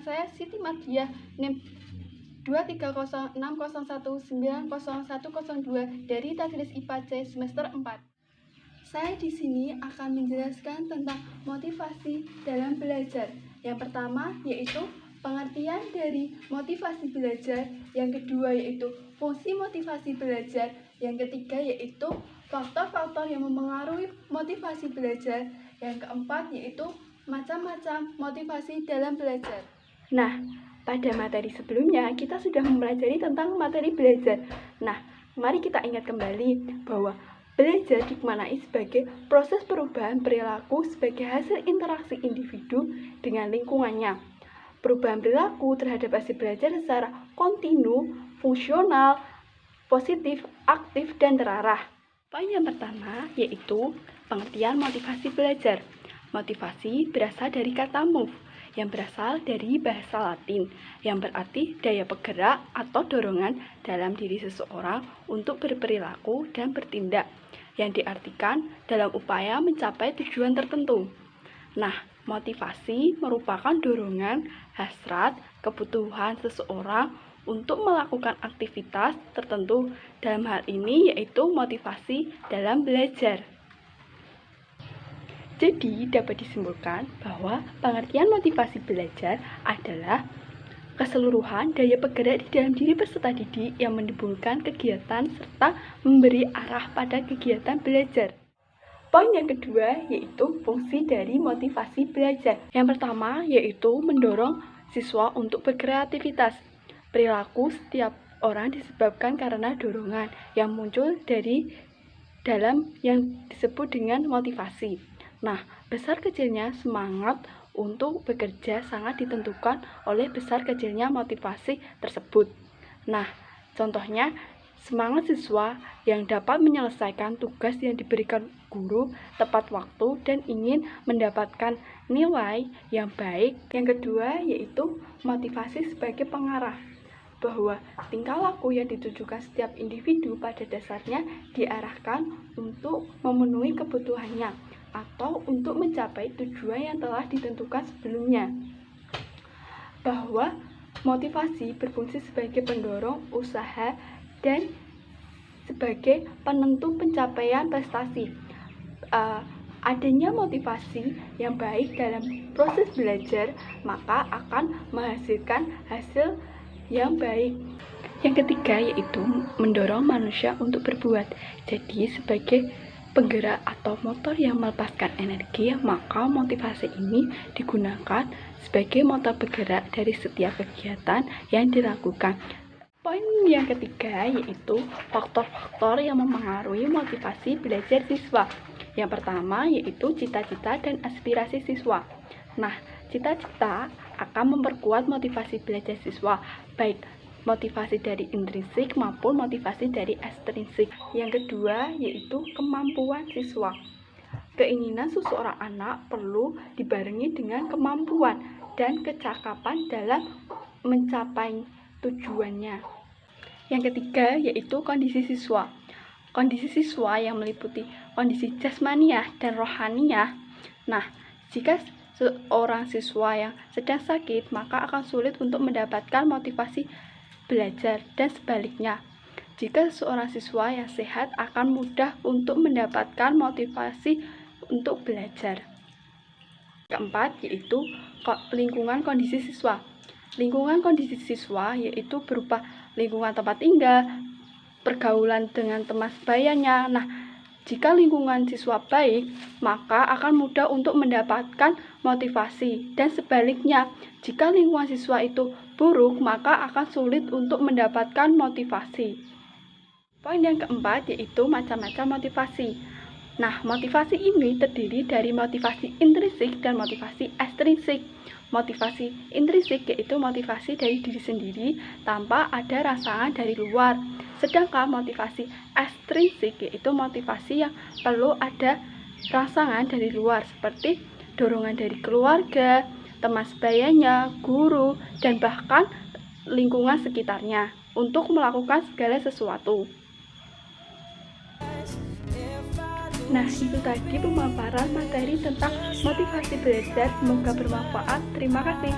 saya Siti Madia, NIM 23060190102 dari Tadris IPA C semester 4. Saya di sini akan menjelaskan tentang motivasi dalam belajar. Yang pertama yaitu pengertian dari motivasi belajar, yang kedua yaitu fungsi motivasi belajar, yang ketiga yaitu faktor-faktor yang mempengaruhi motivasi belajar, yang keempat yaitu macam-macam motivasi dalam belajar. Nah, pada materi sebelumnya kita sudah mempelajari tentang materi belajar. Nah, mari kita ingat kembali bahwa belajar dimaknai sebagai proses perubahan perilaku sebagai hasil interaksi individu dengan lingkungannya. Perubahan perilaku terhadap hasil belajar secara kontinu, fungsional, positif, aktif, dan terarah. Poin yang pertama yaitu pengertian motivasi belajar. Motivasi berasal dari kata move, yang berasal dari bahasa Latin, yang berarti daya penggerak atau dorongan dalam diri seseorang untuk berperilaku dan bertindak, yang diartikan dalam upaya mencapai tujuan tertentu. Nah, motivasi merupakan dorongan, hasrat, kebutuhan seseorang untuk melakukan aktivitas tertentu. Dalam hal ini yaitu motivasi dalam belajar. Jadi, dapat disimpulkan bahwa pengertian motivasi belajar adalah keseluruhan daya penggerak di dalam diri peserta didik yang menimbulkan kegiatan serta memberi arah pada kegiatan belajar. Poin yang kedua yaitu fungsi dari motivasi belajar. Yang pertama yaitu mendorong siswa untuk berkreativitas. Perilaku setiap orang disebabkan karena dorongan yang muncul dari dalam yang disebut dengan motivasi. Nah, besar kecilnya semangat untuk bekerja sangat ditentukan oleh besar kecilnya motivasi tersebut. Nah, contohnya semangat siswa yang dapat menyelesaikan tugas yang diberikan guru tepat waktu dan ingin mendapatkan nilai yang baik. Yang kedua yaitu motivasi sebagai pengarah, bahwa tingkah laku yang ditujukan setiap individu pada dasarnya diarahkan untuk memenuhi kebutuhannya atau untuk mencapai tujuan yang telah ditentukan sebelumnya. Bahwa motivasi berfungsi sebagai pendorong usaha dan sebagai penentu pencapaian prestasi. Adanya motivasi yang baik dalam proses belajar maka akan menghasilkan hasil yang baik. Yang ketiga yaitu mendorong manusia untuk berbuat. Jadi sebagai penggerak atau motor yang melepaskan energi, maka motivasi ini digunakan sebagai motor bergerak dari setiap kegiatan yang dilakukan. Poin yang ketiga yaitu faktor-faktor yang mempengaruhi motivasi belajar siswa. Yang pertama yaitu cita-cita dan aspirasi siswa. Nah, cita-cita akan memperkuat motivasi belajar siswa, baik motivasi dari intrinsik maupun motivasi dari ekstrinsik. Yang kedua yaitu kemampuan siswa. Keinginan seseorang anak perlu dibarengi dengan kemampuan dan kecakapan dalam mencapai tujuannya. Yang ketiga yaitu kondisi siswa. Kondisi siswa yang meliputi kondisi jasmaniah dan rohaniah. Nah, jika seorang siswa yang sedang sakit, maka akan sulit untuk mendapatkan motivasi belajar, dan sebaliknya. Jika seorang siswa yang sehat akan mudah untuk mendapatkan motivasi untuk belajar. Keempat yaitu lingkungan kondisi siswa. Lingkungan kondisi siswa yaitu berupa lingkungan tempat tinggal, pergaulan dengan teman sebayanya. Nah, jika lingkungan siswa baik, maka akan mudah untuk mendapatkan motivasi, dan sebaliknya, jika lingkungan siswa itu buruk, maka akan sulit untuk mendapatkan motivasi. Poin yang keempat yaitu macam-macam motivasi. Nah, motivasi ini terdiri dari motivasi intrinsik dan motivasi ekstrinsik. Motivasi intrinsik yaitu motivasi dari diri sendiri tanpa ada rangsangan dari luar. Sedangkan motivasi ekstrinsik yaitu motivasi yang perlu ada rangsangan dari luar, seperti dorongan dari keluarga, teman sebayanya, guru, dan bahkan lingkungan sekitarnya untuk melakukan segala sesuatu. Nah, itu tadi pemaparan materi tentang motivasi belajar. Semoga bermanfaat. Terima kasih.